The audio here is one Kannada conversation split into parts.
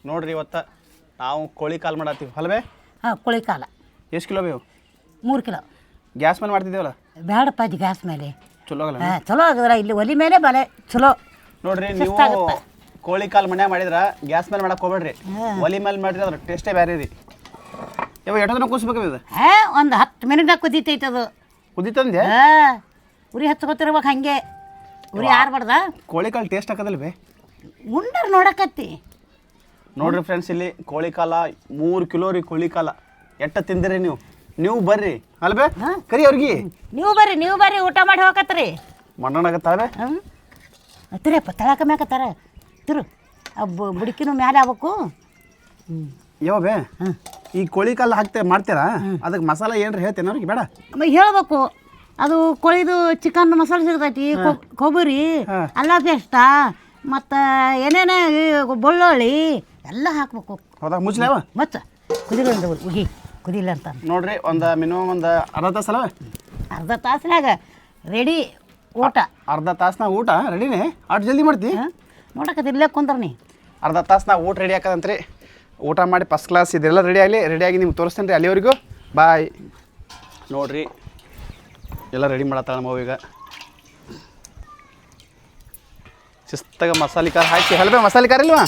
ನೋಡ್ರಿ ಇವತ್ತು ನಾವು ಕೋಳಿ ಕಾಲು ಮಾಡತ್ತೀವಿ ಅಲ್ವೇ? ಹಾಂ, ಕೋಳಿ ಕಾಲ ಎಷ್ಟು ಕಿಲೋ ಬೇವು? 3 ಕಿಲೋ. ಗ್ಯಾಸ್ ಮೇಲೆ ಮಾಡ್ತಿದ್ದೇವಲ್ಲ, ಬೇಡಪ್ಪ ಅದು ಗ್ಯಾಸ್ ಮೇಲೆ. ಚಲೋ ಆಗಲ್ಲ. ಹಾಂ, ಚಲೋ ಆಗದ್ರ ಇಲ್ಲಿ ಒಲಿ ಮೇಲೆ ಬಲೆ ಚಲೋ. ನೋಡ್ರಿ, ನೀವು ಕೋಳಿ ಕಾಲು ಮನ್ಯಾಗ ಮಾಡಿದ್ರೆ ಗ್ಯಾಸ್ ಮೇಲೆ ಮಾಡಕ್ಕೆ ಹೋಗ್ಬೇಡ್ರಿ, ಒಲಿ ಮೇಲೆ ಮಾಡಿದ್ರೆ ಅದ್ರ ಟೇಸ್ಟೇ ಬೇರೆ ರೀ. ಇವಾಗ ಎಷ್ಟು ದಿನ ಕೂಸ್ಬೇಕು ಇದು? ಹಾಂ, ಒಂದು 10 ಮಿನಿಟ್ನಾಗ ಕುದೀತೈತೆ ಅದು. ಕುದೀತಂದೆ? ಹಾಂ, ಉರಿ ಹಚ್ಕೋತಿರ್ಬೇಕು ಹಂಗೆ, ಉರಿ ಆರ್ಬಾರ್ದ. ಕೋಳಿ ಕಾಲು ಟೇಸ್ಟ್ ಹಾಕೋದಲ್ವೇ? ಉಂಡರ್ ನೋಡಕತ್ತಿ. ನೋಡ್ರಿ ಫ್ರೆಂಡ್ಸ್, ಇಲ್ಲಿ ಕೋಳಿ ಕಾಲ 3 ಕಿಲೋ ರೀ. ಕೋಳಿ ಕಾಲ ಎಟ್ಟ ತಿಂದಿರಿ ನೀವು ಬರ್ರಿ ಅಲ್ವೇ? ಕರಿ ಅವ್ರಿಗೆ. ನೀವು ಬರ್ರಿ ಊಟ ಮಾಡಿ ಹೋಗತ್ರಿ. ಮಣ್ಣಾಗತ್ತಾವೆ. ಹ್ಞೂ ಹತ್ತಿರಪ್ಪ, ತಳಕ ಮ್ಯಾಕತ್ತಾರ ತಿರು ಬುಡಕಿನೂ ಮ್ಯಾಲೆ ಆಗ್ಬೇಕು. ಯಾವ ಬೇ ಈ ಕೋಳಿ ಕಾಲು ಮಾಡ್ತೀರಾ? ಅದಕ್ಕೆ ಮಸಾಲೆ ಏನ್ರಿ ಹೇಳ್ತೇನೆ ಅವ್ರಿಗೆ? ಬೇಡ ಹೇಳ್ಬೇಕು. ಅದು ಕೋಳಿದು ಚಿಕನ್ ಮಸಾಲೆ ಸಿಗ್ತೈತಿ, ಕೊಬ್ಬರಿ, ಅಲ್ಲ ಪೇಸ್ಟ, ಮತ್ತು ಏನೇನ ಬೆಳ್ಳುಳ್ಳಿ ಎಲ್ಲ ಹಾಕ್ಬೇಕು. ಹೌದಾ? ಮುಚ್ಚಲೇವ ಮತ್ತೆ ಕುದಿಲ್ಲ ಉಗಿ ಕುದಿಲ್ಲ ಅಂತ ನೋಡ್ರಿ. ಮಿನಿಮಮ್ ಒಂದು ಅರ್ಧ ತಾಸು ಅಲ್ಲ? ಅರ್ಧ ತಾಸಿನಾಗ ರೆಡಿ ಊಟ. ಅರ್ಧ ತಾಸ್ನಾಗ ಊಟ ರೆಡಿನೇ? ಅಷ್ಟು ಜಲ್ದಿ ಮಾಡ್ತಿ? ನೋಡಕತ್ತಿ ಇಲ್ಲೇ ಕುಂದ್ರಿ. ಅರ್ಧ ತಾಸ್ನಾಗ ಊಟ ರೆಡಿ ಹಾಕದಂತ್ರಿ. ಊಟ ಮಾಡಿ ಫಸ್ಟ್ ಕ್ಲಾಸ್ ಇದೆಲ್ಲ ರೆಡಿಯಾಗಿ ನಿಮ್ಗೆ ತೋರಿಸ್ತೇನೆ ರೀ. ಅಲ್ಲಿವರೆಗೂ ಬಾಯ್. ನೋಡ್ರಿ, ಎಲ್ಲ ರೆಡಿ ಮಾಡತ್ತಾಳ ನಮ್ಮ ಈಗ. ಶಿಸ್ತಾಗ ಮಸಾಲೆ ಖಾರ ಹಾಕಿ ಹಲ್ಬೆ. ಮಸಾಲೆ ಖಾರ ಇಲ್ವಾ?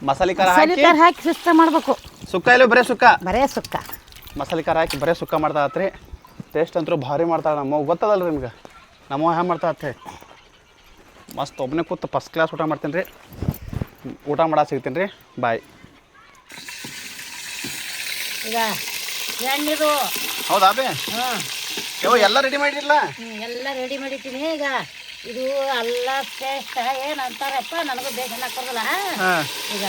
ಮಸಾಲೆ ಖಾರ ಹಾಕಿ ಶಿಸ್ತ ಮಾಡ್ಬೇಕು. ಸುಕ್ಕ ಇಲ್ಲ ಬರೇ ಸುಕ್ಕ? ಬರೇ ಸುಕ್ಕ. ಮಸಾಲೆ ಖಾರ ಹಾಕಿ ಬರೇ ಸುಕ್ಕ ಮಾಡ್ತಾ ಆತ್ರಿ. ಟೇಸ್ಟ್ ಅಂತೂ ಭಾರಿ ಮಾಡ್ತಾಳೆ ನಮ್ಮವ್ವ. ಗೊತ್ತದಲ್ಲ ರೀ ನಿಮ್ಗೆ ನಮ್ಮವ್ವ ಹ್ಯಾಂಗೆ ಮಾಡ್ತಾ ಆತ್ರಿ? ಮಸ್ತ್ ಒಬ್ಬನೇ ಕೂತು ಫಸ್ಟ್ ಕ್ಲಾಸ್ ಊಟ ಮಾಡ್ತೀನಿ ರೀ. ಊಟ ಮಾಡೋ ಸಿಗ್ತೀನಿ ರೀ. ಬಾಯ್. ಈಗ ಎಣ್ಣಿದು ಹೌದಾ ಬೇ? ಯಾವ ಎಲ್ಲ ರೆಡಿ ಮಾಡಿರಲ್ಲ? ಎಲ್ಲ ರೆಡಿ ಮಾಡಿದ್ದೀನಿ. ಈಗ ಇದು ಅಲ್ಲ ಪೇಸ್ಟ್ ಏನು ಅಂತಾರಪ್ಪ, ನನಗೂ ಬೇಕಲ್ಲ ಹಾಕೋದಲ್ಲ. ಈಗ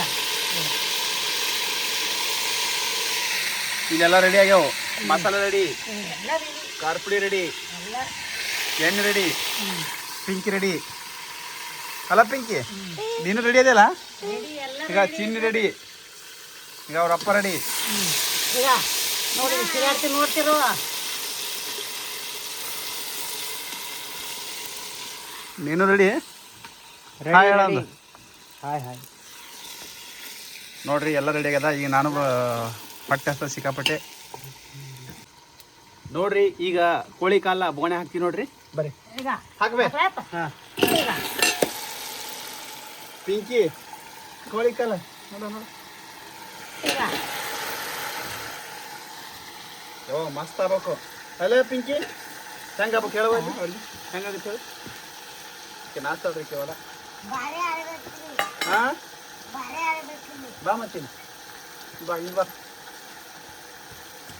ಇಲ್ಲೆಲ್ಲ ರೆಡಿ ಆಗ್ಯಾವ. ಮಸಾಲೆ ರೆಡಿ, ಖಾರ ಪುಡಿ ರೆಡಿ, ಎಣ್ಣೆ ರೆಡಿ, ಪಿಂಕಿ ರೆಡಿ ಅಲ್ಲ? ಪಿಂಕಿ ನೀನು ರೆಡಿ ಅದೆಯಲ್ಲ? ಈಗ ಚಿನ್ನಿ ರೆಡಿ, ಈಗ ಅವ್ರ ಅಪ್ಪ ರೆಡಿ. ಈಗ ನೋಡಿ ನೋಡ್ತಿರೋ. ನೀನು ರೆಡಿ? ಹಾಯ್ ಹೇಳಂದು. Hi hi. ನೋಡ್ರಿ, ಎಲ್ಲ ರೆಡಿ ಆಗ್ಯದ. ಈಗ ನಾನು ಪಟ್ಟೆ ಹಸ್ತ ಸಿಕ್ಕಾಪಟ್ಟೆ. ನೋಡ್ರಿ, ಈಗ ಕೋಳಿ ಕಾಲ ಬೋಣೆ ಹಾಕ್ತೀವಿ ನೋಡ್ರಿ. ಬರ್ರಿ ಹಾಕ್ಬೇ. ಹಾಂ, ಪಿಂಕಿ ಕೋಳಿ ಕಾಲ ನೋಡ. ಯೋ ಮಸ್ತ್ ಆಗ್ಬೇಕು ಅಲ್ಲೇ ಪಿಂಕಿ? ಹೆಂಗಾಗ್ಬೇಕು ಹೇಳುವ? ಹೆಂಗಾಗುತ್ತೆ ಹೇಳಿ? ನಾಷ್ಟ ಅದ್ರಿ ಕೇವಲ. ಹಾಂ, ಬಾ ಮತ್ತೀನಿ. ಬಾ ಇಲ್ಲಿ ಬಾ.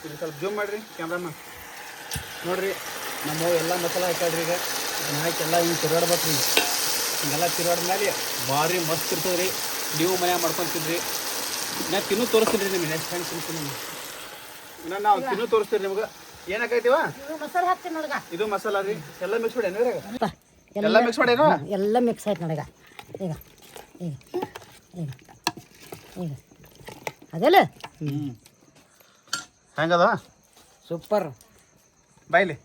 ಇಲ್ಲಿ ಸ್ವಲ್ಪ ಜೂಮ್ ಮಾಡಿರಿ ಕ್ಯಾಮ್ರಾಮನ್. ನೋಡಿರಿ, ನಮ್ಮ ಎಲ್ಲ ಮಸಾಲೆ ಹಾಕ್ಯಾಡ್ರಿ. ಈಗ ಹಾಕಿ ಎಲ್ಲ ಹಿಂಗೆ ತಿರುಗಾಡ್ಬೇಕು ರೀ. ಹಿಂಗೆಲ್ಲ ತಿರುಗಾಡ್ಮೇಲೆ ಭಾರಿ ಮಸ್ತ್ ಇರ್ತದೆ ರೀ. ನೀವು ಮನ್ಯಾಗ ಮಾಡ್ಕೊತಿದ್ರಿ. ನಾ ತಿನ್ನೂ ತೋರಿಸ್ತೀನಿ ರೀ ನಿಮಗೆ. ನೆಕ್ಸ್ಟ್ ಟೈಮ್ ತಿಂತೀನಿ ನಿಮ್ಗೆ. ಇನ್ನು ನಾವು ತಿನ್ನೂ ತೋರಿಸ್ತೀರಿ ನಿಮ್ಗೆ. ಏನು ಹಾಕೈತಿವ? ಮಸಾಲೆ ಹಾಕ್ತೀನಿ ನೋಡ್ಗ. ಇದು ಮಸಾಲ ರೀ. ಎಲ್ಲ ಮಿಕ್ಸ್ ಮಾಡಿ ಏನಾಗ? ಎಲ್ಲ ಮಿಕ್ಸ್ ಮಾಡೇನು? ಎಲ್ಲ ಮಿಕ್ಸ್ ಆಯ್ತು ನೋಡೀಗ. ಈಗ ಈಗ ಈಗ ಈಗ ಅದೆಲ್ಲ ಹೆಂಗದ? ಸೂಪರ್. ಬಾಯ್ಲಿ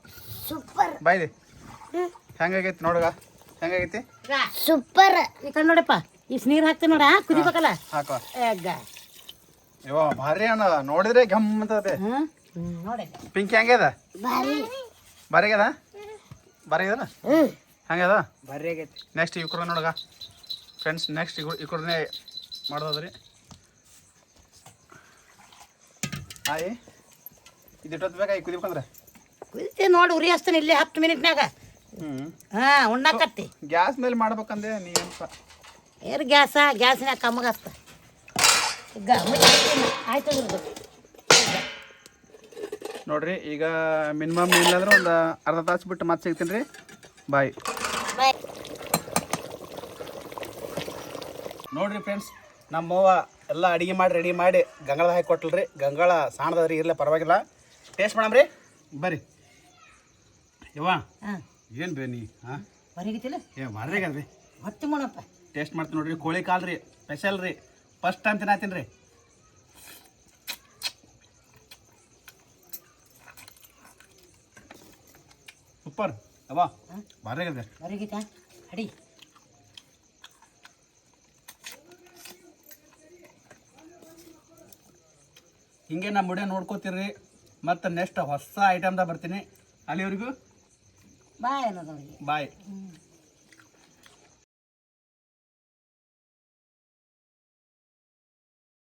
ಸೂಪರ್. ಬಾಯ್ಲಿ ಹೆಂಗಾಗೈತಿ ನೋಡಗ? ಹೆಂಗಾಗೈತಿ? ಸೂಪರ್. ಈ ಕಡೆ ನೋಡಪ್ಪ, ಇಷ್ಟು ನೀರು ಹಾಕ್ತೀನಿ ನೋಡ, ಕುದಿಬೇಕಲ್ಲ. ಹಾಕೋ. ಎಗ್ಗ ಇವ ಭಾರಿ ಅಣ್ಣ, ನೋಡಿದ್ರೆ ಗಮ್ ಅಂತದೆ. ನೋಡಿ ಪಿಂಕಿ ಹೆಂಗ್ಯದ? ಬಾರಿಗ್ಯದ? ಬಾರಿಗ್ಯದ? ಹೆಂಗ್ಯದ? ಭಾರಿ ಆಗೈತಿ. ನೆಕ್ಸ್ಟ್ ಈ ಕೂಡ ನೋಡಗ ಫ್ರೆಂಡ್ಸ್. ನೆಕ್ಸ್ಟ್ ಈ ಕೂಡನೇ ಮಾಡೋದ್ರಿ. ಆಯ್ ಇದು ಇಟ್ಟೊತ್ತು ಬೇಕಾ ಈ ಕುದಿಬೇಕಂದ್ರೆ? ಕುದಿತಿ ನೋಡಿ, ಉರಿ ಹಚ್ತೀನಿ ಇಲ್ಲಿ 10 ಮಿನಿಟ್ನಾಗ. ಹಾಂ, ಉಣ್ಣಾಕತ್ತಿ. ಗ್ಯಾಸ್ ಮೇಲೆ ಮಾಡ್ಬೇಕಂದೆ ನೀ ಏನಪ್ಪ? ಏರ್ ಗ್ಯಾಸ್ನ್ಯಾಗ ಕಮ್ಮಗ ಹಚ್ತ. ಈಗ ಆಯ್ತು ನೋಡ್ರಿ, ಈಗ ಮಿನಿಮಮ್ ಇಲ್ಲಾಂದ್ರೆ ಒಂದು ಅರ್ಧ ತಾಸು ಬಿಟ್ಟು ಮತ್ತೆ ಸಿಗ್ತೀನಿ ರೀ. ಬಾಯ್. ನೋಡ್ರಿ ಫ್ರೆಂಡ್ಸ್, ನಮ್ಮವ್ವ ಎಲ್ಲ ಅಡುಗೆ ಮಾಡಿ ರೆಡಿ ಮಾಡಿ ಗಂಗಾಳ ಹಾಕಿ ಕೊಟ್ಟಲ್ರಿ. ಗಂಗಾಳ ಸಾಣದವ್ರಿ, ಇರಲಿ ಪರವಾಗಿಲ್ಲ. ಟೇಸ್ಟ್ ಮಾಡಮ್ರಿ ಬರ್ರಿ. ಯವ್ವ ಏನು ಬೇ ನೀ? ಹಾಂ, ಹೊರಗಿತಿಲ್ಲ? ಬರ್ರಿಗಲ್ ರೀ. ಹೊತ್ತಿ ಮಾಡಪ್ಪ. ಟೇಸ್ಟ್ ಮಾಡ್ತೀನಿ ನೋಡ್ರಿ. ಕೋಳಿ ಕಾಲು ರೀ, ಸ್ಪೆಷಲ್ ರೀ. ಫಸ್ಟ್ ಟೈಮ್ ತಿನ್ನತ್ತೀನಿ ರೀ. ಸೂಪರ್ ಅವ ಬಾರಿಗದೆ. ಹೊರಗಿತ ಅಡಿ ಹಿಂಗೆ ನಮ್ಮ ವಿಡಿಯೋ ನೋಡ್ಕೋತಿರ್ರಿ. ಮತ್ತು ನೆಕ್ಸ್ಟ್ ಹೊಸ ಐಟಮ್ದಾಗ ಬರ್ತೀನಿ. ಅಲ್ಲಿವರೆಗೂ ಬಾಯ್ ಅನ್ನೋದವ್ರಿಗೆ ಬಾಯ್.